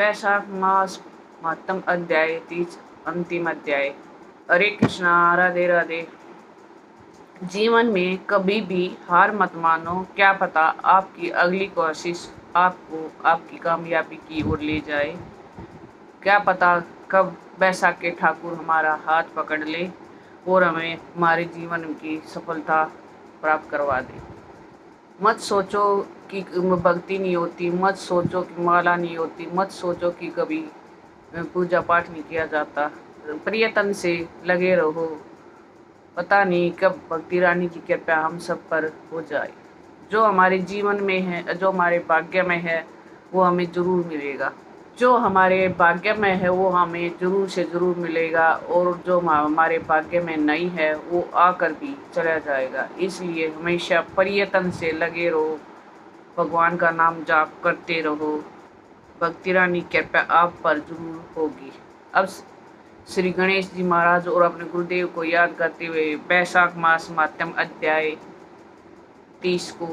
वैशाख मास महत्तम अध्याय 30 अंतिम अध्याय। हरे कृष्णा, राधे राधे। जीवन में कभी भी हार मत मानो। क्या पता आपकी अगली कोशिश आपको आपकी कामयाबी की ओर ले जाए। क्या पता कब वैशाख के ठाकुर हमारा हाथ पकड़ ले और हमें हमारे जीवन की सफलता प्राप्त करवा दे। मत सोचो कि भक्ति नहीं होती, मत सोचो कि माला नहीं होती, मत सोचो कि कभी पूजा पाठ नहीं किया जाता। प्रयत्न से लगे रहो, पता नहीं कब भक्ति रानी की कृपा हम सब पर हो जाए। जो हमारे जीवन में है, जो हमारे भाग्य में है, वो हमें जरूर मिलेगा। जो हमारे भाग्य में है वो हमें जरूर से जरूर मिलेगा, और जो हमारे भाग्य में नहीं है वो आकर भी चला जाएगा। इसलिए हमेशा प्रयत्न से लगे रहो, भगवान का नाम जाप करते रहो, भक्ति रानी कृपा आप पर जरूर होगी। अब श्री गणेश जी महाराज और अपने गुरुदेव को याद करते हुए वैशाख मास माध्यम अध्याय 30 को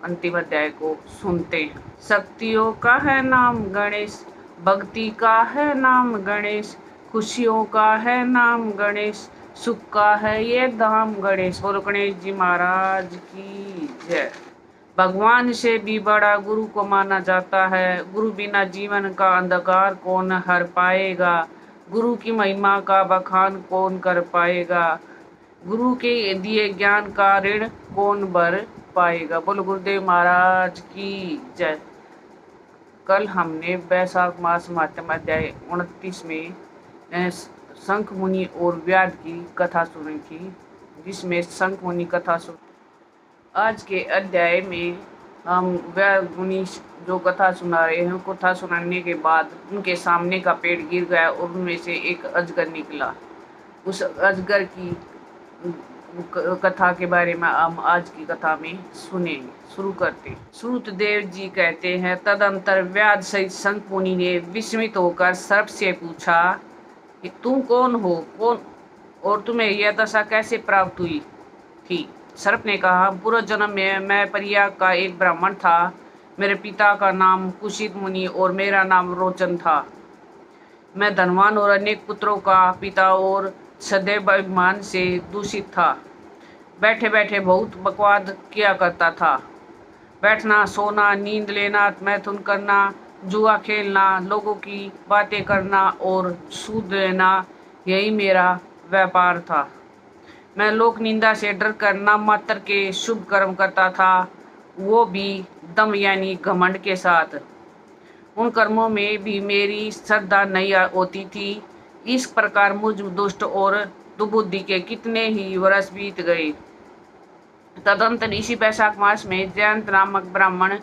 अंतिम अध्याय को सुनते हैं। शक्तियों का है नाम गणेश, भक्ति का है नाम गणेश, खुशियों का है नाम गणेश, सुख का है ये धाम गणेश। बोलो गणेश जी महाराज की जय। भगवान से भी बड़ा गुरु को माना जाता है। गुरु बिना जीवन का अंधकार कौन हर पाएगा, गुरु की महिमा का बखान कौन कर पाएगा, गुरु के दिए ज्ञान का ऋण कौन भर पाएगा। बोलो गुरुदेव महाराज की जय। कल हमने वैशाख मास महात्म अध्याय 29 में शंख मुनि और व्याध की कथा सुनी थी, जिसमें शंख मुनि कथा सुन। आज के अध्याय में हम व्याध मुनि जो कथा सुना रहे हैं, कथा सुनाने के बाद उनके सामने का पेड़ गिर गया और उनमें से एक अजगर निकला। उस अजगर की कथा के बारे में हम आज की कथा में सुनेंगे। शुरू करते। श्रुतदेव जी कहते हैं, तदंतर व्याध सहित शंख मुनि ने विस्मित होकर सर्प से पूछा कि तुम कौन हो, कौन और तुम्हें यह दशा कैसे प्राप्त हुई थी। सर्प ने कहा, पूर्व जन्म में मैं प्रयाग का एक ब्राह्मण था। मेरे पिता का नाम कुशित मुनि और मेरा नाम रोचन था। मैं धनवान और अनेक पुत्रों का पिता और सदैव अभिमान से दूषित था। बैठे बैठे बहुत बकवाद किया करता था। बैठना, सोना, नींद लेना, मैथुन करना, जुआ खेलना, लोगों की बातें करना और सूद लेना, यही मेरा व्यापार था। मैं लोक निंदा से डर कर नाम मात्र के शुभ कर्म करता था, वो भी दम यानी घमंड के साथ। उन कर्मों में भी मेरी श्रद्धा नहीं होती थी। इस प्रकार मुझ दुष्ट और दुबुद्धि के कितने ही वर्ष बीत गए। तदंतर इसी वैशाख मास में जयंत नामक ब्राह्मण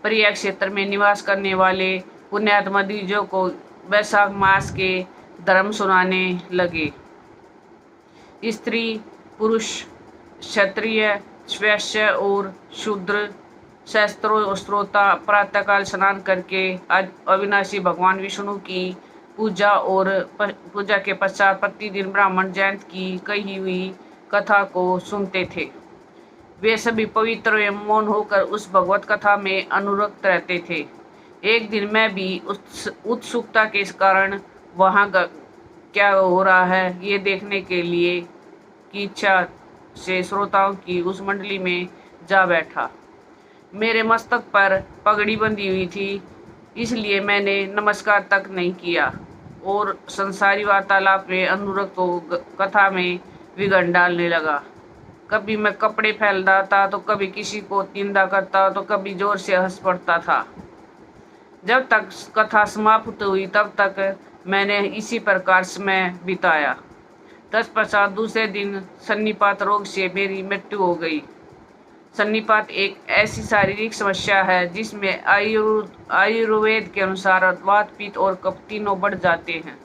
प्रयाग क्षेत्र में निवास करने वाले पुण्यात्मा द्विजों को वैशाख मास के धर्म सुनाने लगे। स्त्री, पुरुष, क्षत्रिय, वैश्य और शूद्र, शास्त्रों श्रोता प्रातःकाल स्नान करके अविनाशी भगवान विष्णु की पूजा और पूजा के पश्चात प्रतिदिन ब्राह्मण जयंत की कही हुई कथा को सुनते थे। वे सभी पवित्र एवं मौन होकर उस भगवत कथा में अनुरक्त रहते थे। एक दिन मैं भी उत्सुकता के कारण वहाँ क्या हो रहा है ये देखने के लिए की इच्छा से श्रोताओं की उस मंडली में जा बैठा। मेरे मस्तक पर पगड़ी बंधी हुई थी, इसलिए मैंने नमस्कार तक नहीं किया और संसारी वार्तालाप में अनुरक्त हो कथा में विघ्न डालने लगा। कभी मैं कपड़े फैलाता तो कभी किसी को निंदा करता तो कभी जोर से हंस पड़ता था। जब तक कथा समाप्त हुई तब तक मैंने इसी प्रकार समय बिताया। तत्पश्चात दूसरे दिन सन्निपात रोग से मेरी मृत्यु हो गई। सन्निपात एक ऐसी शारीरिक समस्या है जिसमें आयुर्वेद के अनुसार वात, पित्त और कफ तीनों बढ़ जाते हैं,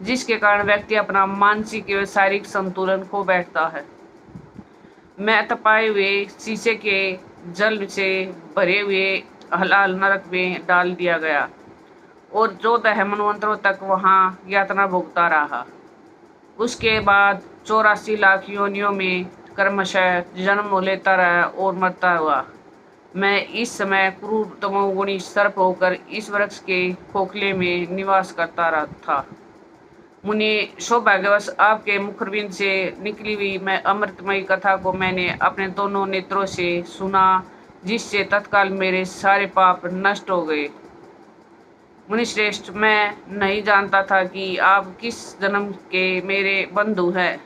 जिसके कारण व्यक्ति अपना मानसिक एवं शारीरिक संतुलन खो बैठता है। मैं तपाए हुए शीशे के जल से भरे हुए हलाल नरक में डाल दिया गया और 14 मनवंतरों तक वहाँ यातना भोगता रहा। उसके बाद 84 लाख योनियों में क्रमशः जन्म लेता रहा और मरता हुआ। मैं इस समय क्रूर तमोगुणी सर्प होकर इस वृक्ष के खोखले में निवास करता रहा था। मुनि, सौभाग्यवश आपके मुखबिंद से निकली हुई मैं अमृतमयी कथा को मैंने अपने दोनों नेत्रों से सुना, जिससे तत्काल मेरे सारे पाप नष्ट हो गए। मुनिश्रेष्ठ, मैं नहीं जानता था कि आप किस जन्म के मेरे बंधु हैं,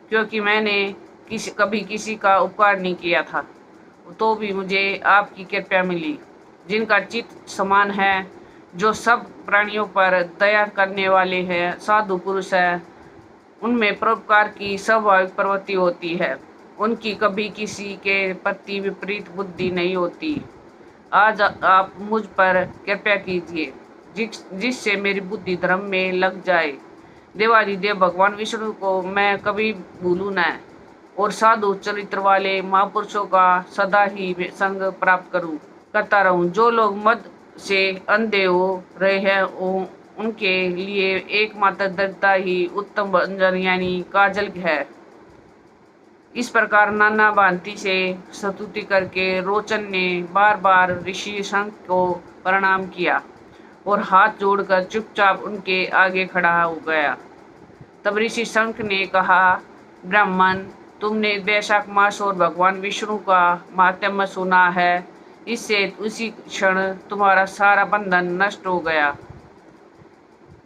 क्योंकि मैंने कभी किसी का उपकार नहीं किया था। तो भी मुझे आपकी कृपया मिली, जिनका चित्त समान है, जो सब प्राणियों पर दया करने वाले हैं, साधु पुरुष है। उनमें परोपकार की स्वाभाविक प्रवृत्ति होती है, उनकी कभी किसी के प्रति विपरीत बुद्धि नहीं होती। आज आप मुझ पर कृपया कीजिए, जिससे मेरी बुद्धि धर्म में लग जाए। देवाधिदेव भगवान विष्णु को मैं कभी भूलूं न, और साधु चरित्र वाले महापुरुषों का सदा ही संग प्राप्त करता रहूं। जो लोग मद से अंधे हो रहे हैं, उनके लिए एकमात्र दृढ़ता ही उत्तम भंजन यानी काजल है। इस प्रकार नाना भांति से स्तुति करके रोचन ने बार बार ऋषि शंख को प्रणाम किया और हाथ जोड़कर चुपचाप उनके आगे खड़ा हो गया। तब ऋषि शंख ने कहा, ब्राह्मण, तुमने वैशाख मास और भगवान विष्णु का महात्म्य सुना है। इससे उसी क्षण तुम्हारा सारा बंधन नष्ट हो गया।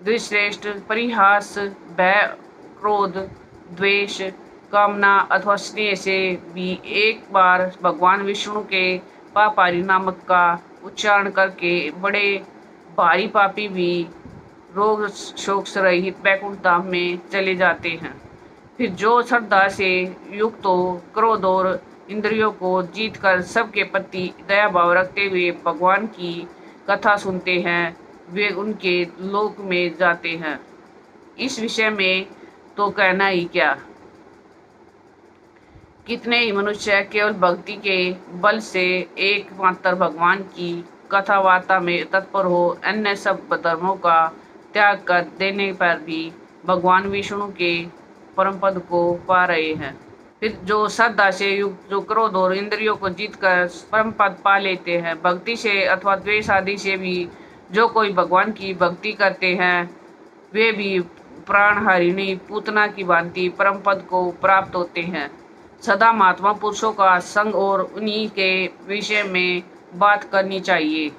द्विश्रेष्ठ, परिहास, भय, क्रोध, द्वेष, कामना अथवा स्नेह से भी एक बार भगवान विष्णु के पापारी नामक का उच्चारण करके बड़े भारी पापी भी रोग शोक से रहित बैकुंठ धाम में चले जाते हैं। फिर जो श्रद्धा से युक्त हो, क्रोध और इंद्रियों को जीतकर सबके प्रति दया भाव रखते हुए भगवान की कथा सुनते हैं, वे उनके लोक में जाते हैं। इस विषय में तो कहना ही क्या। कितने ही मनुष्य केवल भक्ति के बल से एकमात्र भगवान की कथा वार्ता में तत्पर हो, अन्य सब धर्मों का त्याग कर देने पर भी भगवान विष्णु के परम पद को पा रहे हैं। फिर जो श्रद्धा से युक्त, जो क्रोध और इंद्रियों को जीतकर परम पद पा लेते हैं, भक्ति से अथवा द्वेष आदि से भी जो कोई भगवान की भक्ति करते हैं, वे भी प्राण हरिणी पूतना की भांति परम पद को प्राप्त होते हैं। सदा महात्मा पुरुषों का संग और उन्हीं के विषय में बात करनी चाहिए।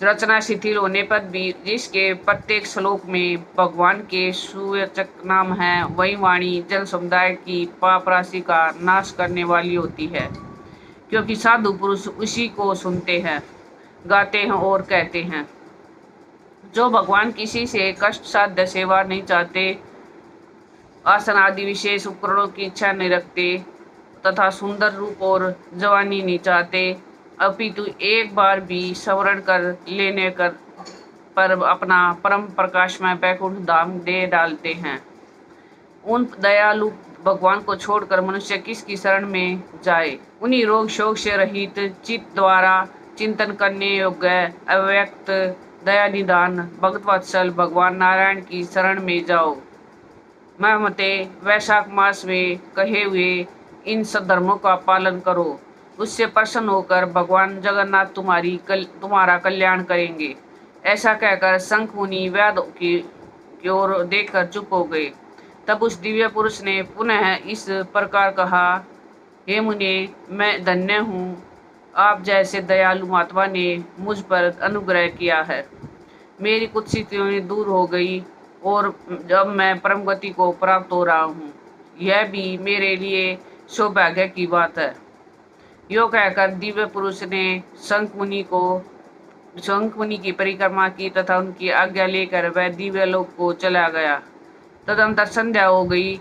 रचना शिथिल होने पर भी जिसके प्रत्येक श्लोक में भगवान के सुवचक नाम है, वही वाणी जन समुदाय की पाप राशि का नाश करने वाली होती है, क्योंकि साधु पुरुष उसी को सुनते हैं, गाते हैं और कहते हैं। जो भगवान किसी से कष्ट साध्य सेवा नहीं चाहते, आसन आदि विशेष उपकरणों की इच्छा नहीं रखते तथा सुंदर रूप और जवानी नहीं चाहते, अपितु एक बार भी स्मरण कर लेने पर अपना परम प्रकाशमय बैकुंठ धाम दे डालते हैं, उन दयालु भगवान को छोड़कर मनुष्य किसकी शरण में जाए। उन्हीं रोग शोक से रहित चित्त द्वारा चिंतन करने योग्य अव्यक्त दया निदान भगवत्सल भगवान नारायण की शरण में जाओ। मैं मते वैशाख मास में कहे हुए इन सद्धर्मों का पालन करो, उससे प्रसन्न होकर भगवान जगन्नाथ तुम्हारा कल्याण करेंगे। ऐसा कहकर शंख मुनि वैद्य की ओर देखकर चुप हो गए। तब उस दिव्य पुरुष ने पुनः इस प्रकार कहा, हे मुनि, मैं धन्य हूँ, आप जैसे दयालु महात्मा ने मुझ पर अनुग्रह किया है। मेरी कुत्सितें दूर हो गई और जब मैं परम गति को प्राप्त हो रहा हूँ, यह भी मेरे लिए सौभाग्य की बात है। यो कहकर दिव्य पुरुष ने शंख मुनि की परिक्रमा की तथा उनकी आज्ञा लेकर वह दिव्य लोक को चला गया। तदंतर संध्या हो गई।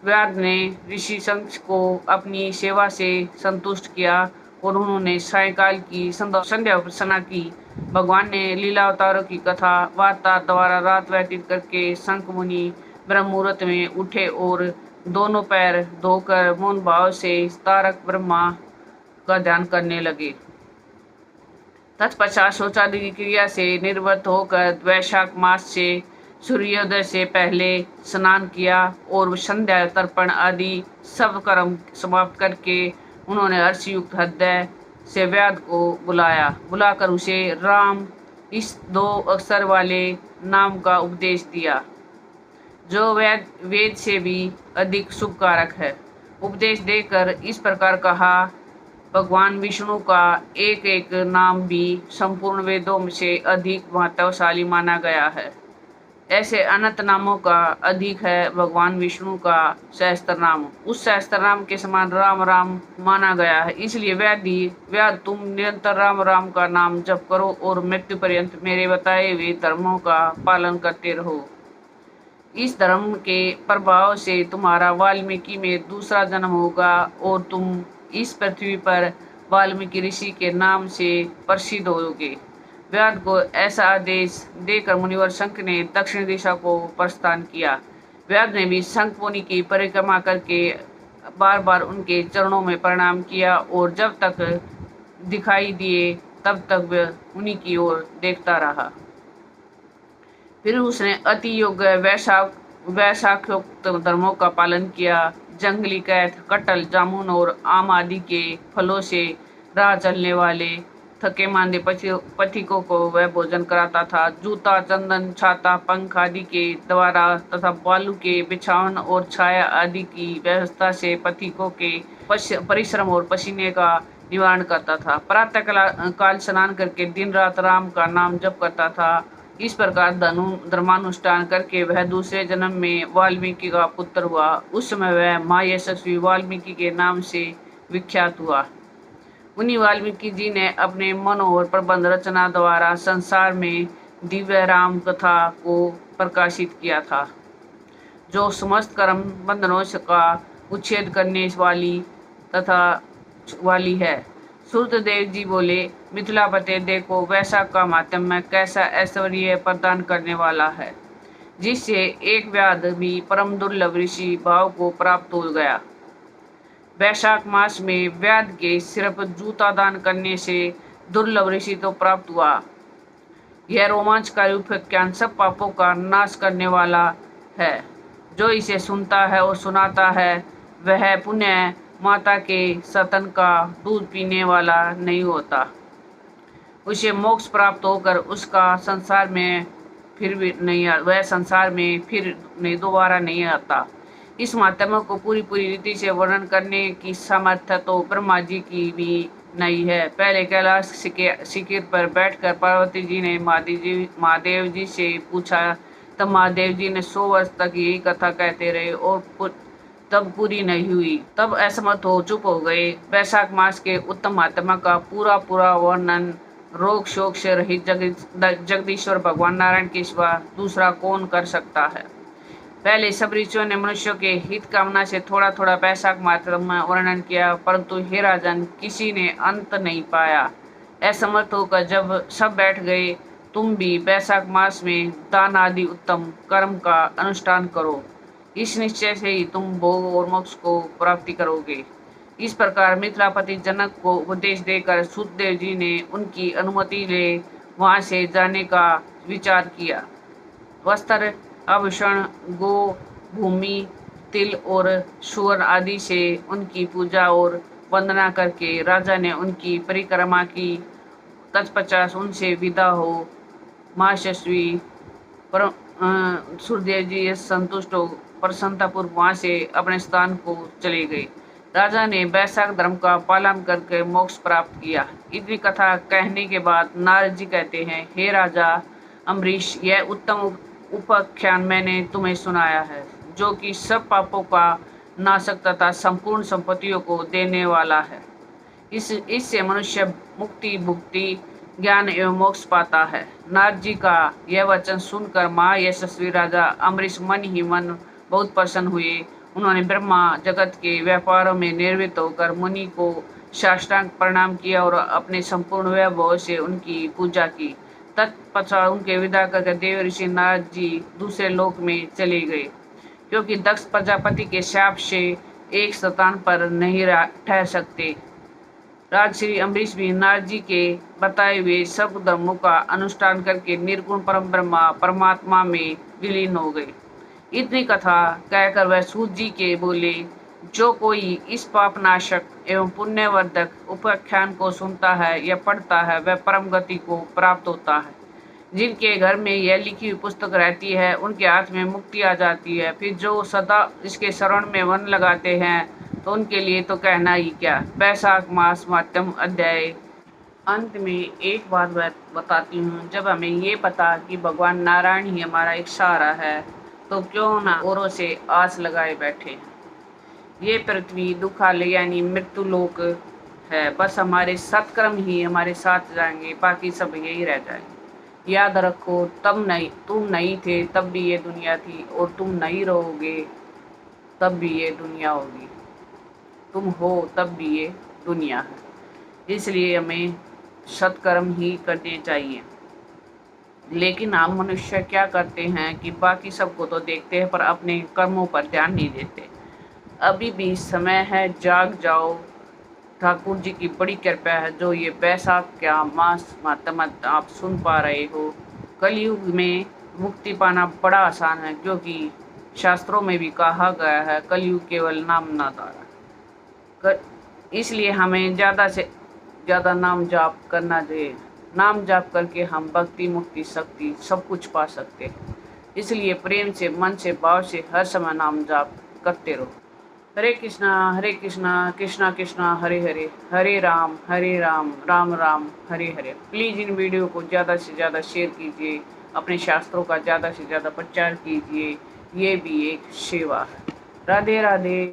व्याध ने ऋषि शंख को अपनी सेवा से संतुष्ट किया और उन्होंने सायंकाल की संध्या उपासना की। भगवान ने लीला अवतारों की कथा वार्ता द्वारा रात व्यतीत करके शंख मुनि ब्रह्म मुहूर्त में उठे और दोनों पैर धोकर मौन भाव से तारक ब्रह्मा का ध्यान करने लगे। तत्पश्चात शौचादि की क्रिया से निवृत्त होकर वैशाख मास से सूर्योदय से पहले स्नान किया और संध्या तर्पण आदि सब कर्म समाप्त करके उन्होंने हर्षयुक्त हृदय से व्याध को बुलाकर उसे राम इस 2 अक्षर वाले नाम का उपदेश दिया, जो वेद से भी अधिक शुभकारक है। उपदेश देकर इस प्रकार कहा, भगवान विष्णु का एक एक नाम भी संपूर्ण वेदों से अधिक महत्वशाली माना गया है। ऐसे अनंत नामों का अधिक है भगवान विष्णु का सहस्त्र नाम, उस सहस्त्र नाम के समान राम राम माना गया है। इसलिए व्याध तुम निरंतर राम राम का नाम जप करो और मृत्यु पर्यंत मेरे बताए हुए धर्मों का पालन करते रहो। इस धर्म के प्रभाव से तुम्हारा वाल्मीकि में दूसरा जन्म होगा और तुम इस पृथ्वी पर वाल्मीकि ऋषि के नाम से प्रसिद्ध होगे। व्याध को ऐसा आदेश देकर मुनिवर शंख ने दक्षिण दिशा को प्रस्थान किया। व्याध ने भी शंखमुनि की परिक्रमा करके बार बार उनके चरणों में प्रणाम किया और जब तक दिखाई दिए तब तक वह उन्हीं की ओर देखता रहा। फिर उसने अति योग्य वैशाखोक्त धर्मों का पालन किया। जंगली कैथ, कटहल, जामुन और आम आदि के फलों से राह चलने वाले थके मांदे पथिकों को वह भोजन कराता था। जूता, चंदन, छाता, पंख आदि के द्वारा तथा बालू के बिछावन और छाया आदि की व्यवस्था से पथिकों के परिश्रम और पसीने का निवारण करता था। प्रातः काल स्नान करके दिन रात राम का नाम जप करता था। इस प्रकार धर्मानुष्ठान करके वह दूसरे जन्म में वाल्मीकि का पुत्र हुआ। उस समय वह महायशस्वी वाल्मीकि के नाम से विख्यात हुआ। उन्हीं वाल्मीकि जी ने अपने मनोहर प्रबंध रचना द्वारा संसार में दिव्य राम कथा को प्रकाशित किया था, जो समस्त कर्म बंधनों का उच्छेद करने वाली है। सूर्यदेव जी बोले, मिथिलापते देखो वैशाख का माध्यम कैसा ऐश्वर्य प्रदान करने वाला है, जिससे एक व्याध भी परम दुर्लभ ऋषि भाव को प्राप्त हो गया। वैशाख मास में व्याध के सिर्फ जूता दान करने से दुर्लभ ऋषि तो प्राप्त हुआ। यह रोमांचकारी उपाख्यान सब पापों का नाश करने वाला है। जो इसे सुनता है और सुनाता है वह पुण्य माता के स्तन का दूध पीने वाला नहीं होता। उसे मोक्ष प्राप्त होकर उसका संसार में फिर नहीं दोबारा नहीं आता। इस महात्मा को पूरी रीति से वर्णन करने की सामर्थ्य तो ब्रह्मा जी की भी नहीं है। पहले कैलाश शिखर पर बैठकर पार्वती जी ने महादेव जी से पूछा, तब महादेव जी ने 100 वर्ष तक यही कथा कहते रहे और तब पूरी नहीं हुई। तब असमर्थ हो चुप हो गए। वैशाख मास के उत्तम महात्मा का पूरा वर्णन रोग शोक से रहित जगदीश्वर भगवान नारायण के सिवा दूसरा कौन कर सकता है। पहले सब ऋषियों ने मनुष्यों के हित कामना से थोड़ा वैशाख मात्रा वर्णन किया, परंतु हे राजन, किसी ने अंत नहीं पाया। असमर्थ होकर जब सब बैठ गए, तुम भी वैशाख मास में दान आदि उत्तम कर्म का अनुष्ठान करो। इस निश्चय से ही तुम भोग और मोक्ष को प्राप्ति करोगे। इस प्रकार मिथिलापति जनक को उपदेश देकर सुखदेव जी ने उनकी अनुमति ले वहां से जाने का विचार किया। वस्त्र, आभूषण, गो, भूमि, तिल और सुवर्ण आदि से उनकी पूजा और वंदना करके राजा ने उनकी परिक्रमा की। तत्पश्चात उनसे विदा हो महायशस्वी सूर्यदेव जी संतुष्ट हो प्रसन्नतापूर्वक वहां से अपने स्थान को चले गए। राजा ने वैशाख धर्म का पालन करके मोक्ष प्राप्त किया। इतनी कथा कहने के बाद नारद जी कहते हैं, हे राजा अम्बरीश, यह उत्तम उपाख्यान मैंने तुम्हें सुनाया है, जो कि सब पापों का नाशक तथा संपूर्ण संपत्तियों को देने वाला है। इससे मनुष्य मुक्ति, भुक्ति, ज्ञान एवं मोक्ष पाता है। नारद जी का यह वचन सुनकर महायशस्वी राजा अम्बरीश मन ही मन बहुत प्रसन्न हुए। उन्होंने ब्रह्मा जगत के व्यापारों में निर्वृत्त होकर मुनि को साष्टांग प्रणाम किया और अपने संपूर्ण वैभव से उनकी पूजा की। तत्पश्चात उनके विदा करके देव ऋषि नारद जी दूसरे लोक में चले गए, क्योंकि दक्ष प्रजापति के शाप से एक स्थान पर नहीं ठहर सकते। राजश्री अम्बरीश भी नारद जी के बताए हुए सब धर्मों का अनुष्ठान करके निर्गुण परम ब्रह्मा परमात्मा में विलीन हो गए। इतनी कथा कहकर वह सूत जी के बोले, जो कोई इस पापनाशक एवं पुण्यवर्धक उपाख्यान को सुनता है या पढ़ता है वह परम गति को प्राप्त होता है। जिनके घर में यह लिखी हुई पुस्तक रहती है उनके हाथ में मुक्ति आ जाती है। फिर जो सदा इसके शरण में मन लगाते हैं तो उनके लिए तो कहना ही क्या। वैशाख मास माध्यम अध्याय। अंत में एक बात बताती हूँ, जब हमें ये पता कि भगवान नारायण ही हमारा एक सहारा है तो क्यों ना औरों से आस लगाए बैठे। ये पृथ्वी दुखालय यानी मृत्यु लोक है। बस हमारे सत्कर्म ही हमारे साथ जाएंगे, बाकी सब यही रह जाएंगे। याद रखो, तुम नहीं थे तब भी ये दुनिया थी, और तुम नहीं रहोगे तब भी ये दुनिया होगी। तुम हो तब भी ये दुनिया है। इसलिए हमें सत्कर्म ही करने चाहिए। लेकिन हम मनुष्य क्या करते हैं कि बाकी सबको तो देखते हैं पर अपने कर्मों पर ध्यान नहीं देते। अभी भी समय है, जाग जाओ। ठाकुर जी की बड़ी कृपा है जो ये वैशाख क्या मास मातम आप सुन पा रहे हो। कलयुग में मुक्ति पाना बड़ा आसान है, क्योंकि शास्त्रों में भी कहा गया है कलयुग केवल नाम ना तारा। इसलिए हमें ज़्यादा से ज़्यादा नाम जाप करना चाहिए। नाम जाप करके हम भक्ति मुक्ति शक्ति सब कुछ पा सकते हैं। इसलिए प्रेम से, मन से, भाव से हर समय नाम जाप करते रहो। हरे कृष्णा कृष्णा कृष्णा हरे हरे, हरे Ram Ram Ram Hare Hare. Please in video को ज़्यादा से ज़्यादा शेयर कीजिए, अपने शास्त्रों का ज़्यादा से ज़्यादा प्रचार कीजिए। ये भी एक सेवा है। राधे राधे।